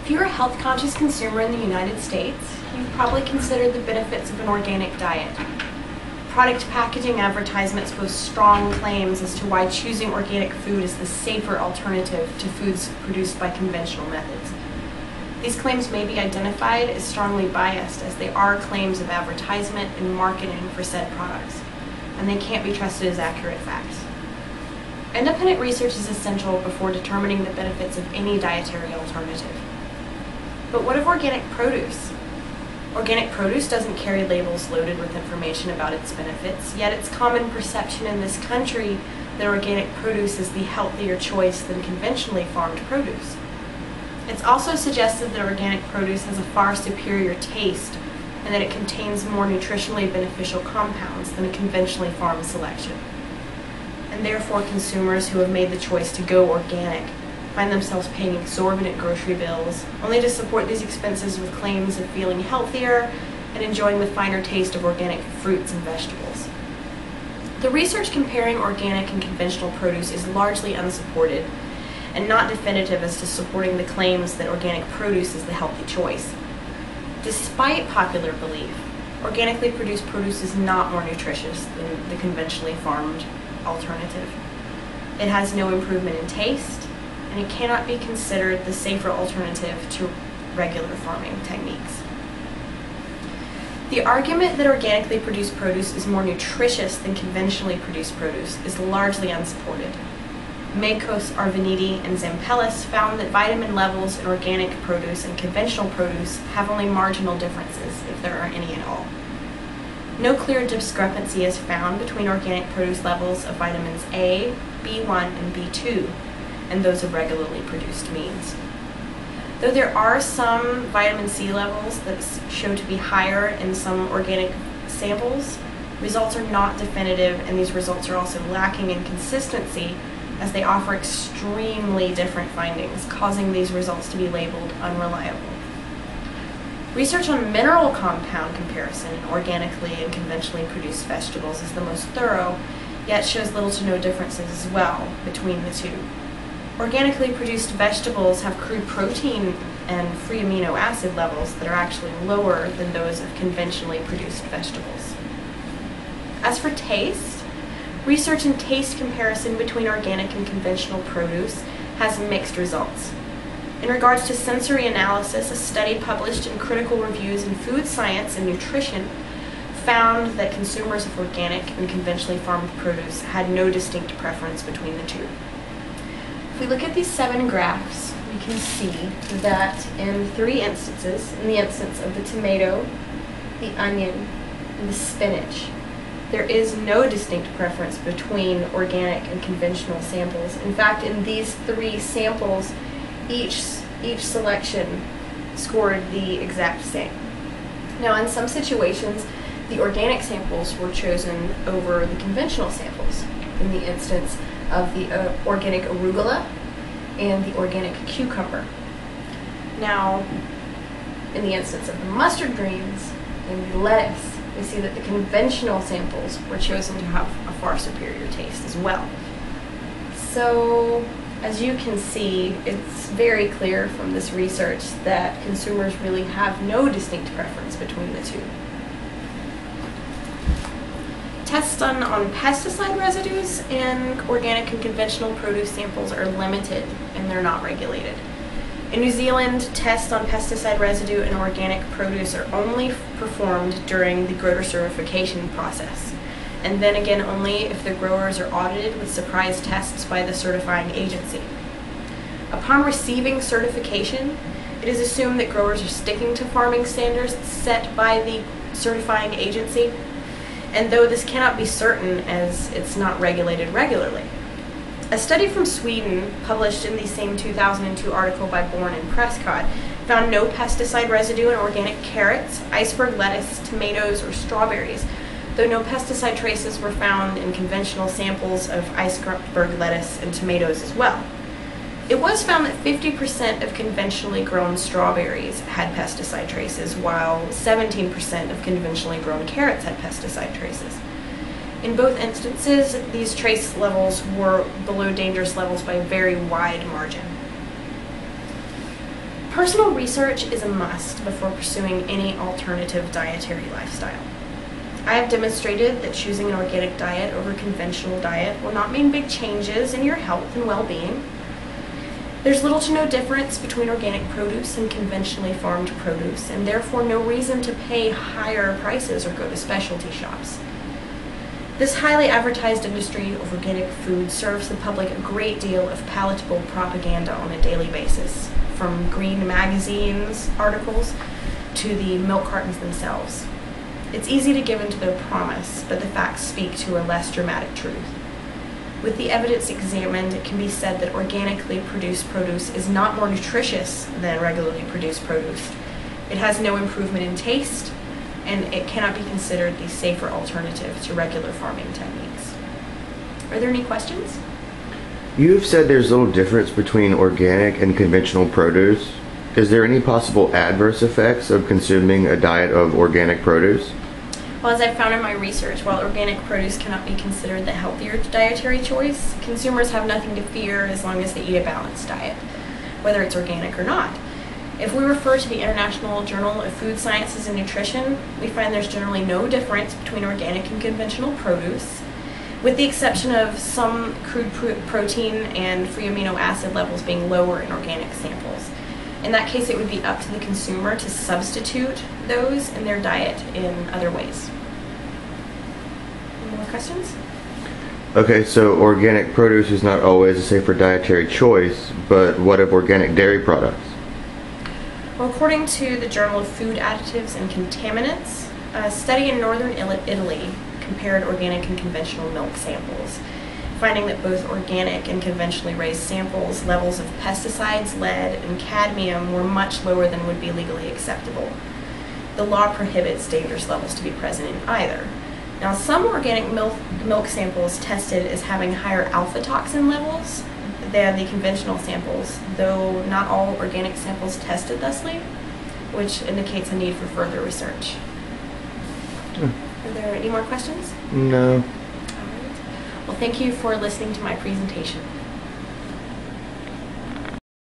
If you're a health-conscious consumer in the United States, you've probably considered the benefits of an organic diet. Product packaging advertisements boast strong claims as to why choosing organic food is the safer alternative to foods produced by conventional methods. These claims may be identified as strongly biased, as they are claims of advertisement and marketing for said products, and they can't be trusted as accurate facts. Independent research is essential before determining the benefits of any dietary alternative. But what of organic produce? Organic produce doesn't carry labels loaded with information about its benefits, yet it's common perception in this country that organic produce is the healthier choice than conventionally farmed produce. It's also suggested that organic produce has a far superior taste and that it contains more nutritionally beneficial compounds than a conventionally farmed selection. And therefore, consumers who have made the choice to go organic find themselves paying exorbitant grocery bills, only to support these expenses with claims of feeling healthier and enjoying the finer taste of organic fruits and vegetables. The research comparing organic and conventional produce is largely unsupported and not definitive as to supporting the claims that organic produce is the healthy choice. Despite popular belief, organically produced produce is not more nutritious than the conventionally farmed alternative. It has no improvement in taste, and it cannot be considered the safer alternative to regular farming techniques. The argument that organically produced produce is more nutritious than conventionally produced produce is largely unsupported. Makos, Arvaniti, and Zampellis found that vitamin levels in organic produce and conventional produce have only marginal differences, if there are any at all. No clear discrepancy is found between organic produce levels of vitamins A, B1, and B2 and those of regularly produced meats. Though there are some vitamin C levels that show to be higher in some organic samples, results are not definitive, and these results are also lacking in consistency as they offer extremely different findings, causing these results to be labeled unreliable. Research on mineral compound comparison in organically and conventionally produced vegetables is the most thorough, yet shows little to no differences as well between the two. Organically produced vegetables have crude protein and free amino acid levels that are actually lower than those of conventionally produced vegetables. As for taste, research and taste comparison between organic and conventional produce has mixed results. In regards to sensory analysis, a study published in Critical Reviews in Food Science and Nutrition found that consumers of organic and conventionally farmed produce had no distinct preference between the two. If we look at these 7 graphs, we can see that in 3 instances, in the instance of the tomato, the onion, and the spinach, there is no distinct preference between organic and conventional samples. In fact, in these 3 samples, each selection scored the exact same. Now, in some situations, the organic samples were chosen over the conventional samples. In the instance of the organic arugula and the organic cucumber. Now, in the instance of the mustard greens and the lettuce, we see that the conventional samples were chosen to have a far superior taste as well. So, as you can see, it's very clear from this research that consumers really have no distinct preference between the two. Tests done on pesticide residues in organic and conventional produce samples are limited and they're not regulated. In New Zealand, tests on pesticide residue in organic produce are only performed during the grower certification process, and then again only if the growers are audited with surprise tests by the certifying agency. Upon receiving certification, it is assumed that growers are sticking to farming standards set by the certifying agency, and though this cannot be certain as it's not regulated regularly. A study from Sweden, published in the same 2002 article by Bourne and Prescott, found no pesticide residue in organic carrots, iceberg lettuce, tomatoes, or strawberries, though no pesticide traces were found in conventional samples of iceberg lettuce and tomatoes as well. It was found that 50% of conventionally grown strawberries had pesticide traces, while 17% of conventionally grown carrots had pesticide traces. In both instances, these trace levels were below dangerous levels by a very wide margin. Personal research is a must before pursuing any alternative dietary lifestyle. I have demonstrated that choosing an organic diet over a conventional diet will not mean big changes in your health and well-being. There's little to no difference between organic produce and conventionally farmed produce, and therefore no reason to pay higher prices or go to specialty shops. This highly advertised industry of organic food serves the public a great deal of palatable propaganda on a daily basis, from green magazines articles to the milk cartons themselves. It's easy to give into their promise, but the facts speak to a less dramatic truth. With the evidence examined, it can be said that organically produced produce is not more nutritious than regularly produced produce. It has no improvement in taste, and it cannot be considered the safer alternative to regular farming techniques. Are there any questions? You've said there's little difference between organic and conventional produce. Is there any possible adverse effects of consuming a diet of organic produce? Well, as I've found in my research, while organic produce cannot be considered the healthier dietary choice, consumers have nothing to fear as long as they eat a balanced diet, whether it's organic or not. If we refer to the International Journal of Food Sciences and Nutrition, we find there's generally no difference between organic and conventional produce, with the exception of some crude protein and free amino acid levels being lower in organic samples. In that case, it would be up to the consumer to substitute those in their diet in other ways. Any more questions? Okay, so organic produce is not always a safer dietary choice, but what of organic dairy products? Well, according to the Journal of Food Additives and Contaminants, a study in northern Italy compared organic and conventional milk samples, finding that both organic and conventionally raised samples levels of pesticides, lead, and cadmium were much lower than would be legally acceptable. The law prohibits dangerous levels to be present in either. Now, some organic milk samples tested as having higher alpha toxin levels than the conventional samples, though not all organic samples tested thusly, which indicates a need for further research. Are there any more questions? No. All right. Well, thank you for listening to my presentation.